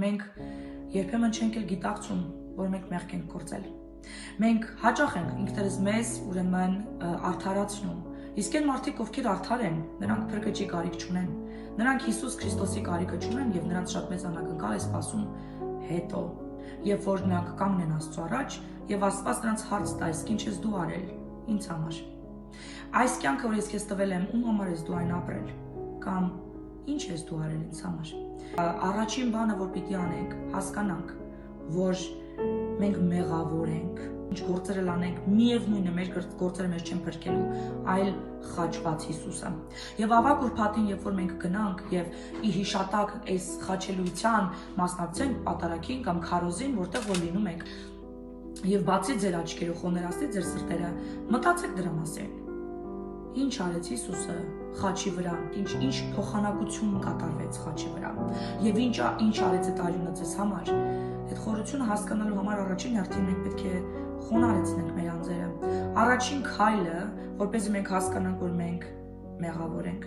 մենք երբեմն չենք էլ գիտակցում, որ մենք մեղք ենք գործել։ Մենք հաճախ ենք ինքներս մեզ ուրեմն արդարացնում։ Իսկ այն մարդիկ, ովքեր արդար են, նրանք փրկիչի կարիք չունեն։ Նրանք Հիսուս Քրիստոսի կարիքը չունեն եւ նրանց շատ մեծ անակնկալ է սպասում հետո։ Երբ որ նրանք կանգնեն Աստծո առաջ եւ Աստված նրանց հարց տա, իսկ ինչ ես դու արել ինձ համար։ Այս կյանքը, որ ես քեզ տվել եմ, ում համար ես դու այն ապրել, կամ ինչ ես դու արել ինձ համար։ Առաջին բանը, որ պիտի անենք, հասկանանք, որ մենք մեղավոր ենք, ինչ գործեր անենք, միևնույնն է մեր գործերը մեզ չեն փրկելու, այլ խաչված Հիսուսը։ Եվ ավագ ուրբաթին, երբ որ մենք գնանք եւ ի հիշատակ այս խաչելույթյան մասնակցենք պատարագին կամ քարոզին, որտեղ որ լինում եք, եւ բացի ձեր աչքերը, խոներացրի ձեր սրտերը, մտածեք դրա մասին։ Ինչ արեց Հիսուսը խաչի վրա, ինչ փոխանակություն կատարվեց խաչի վրա, եւ ինչ արեց այդ արյունը ձեզ համար։ Այդ խորությունը հասկանալու համար առաջին հերթին մենք պետք է խոնարհեցնենք մեր անձերը։ Առաջին քայլը, որպեսզի մենք հասկանանք, որ մենք մեղավոր ենք։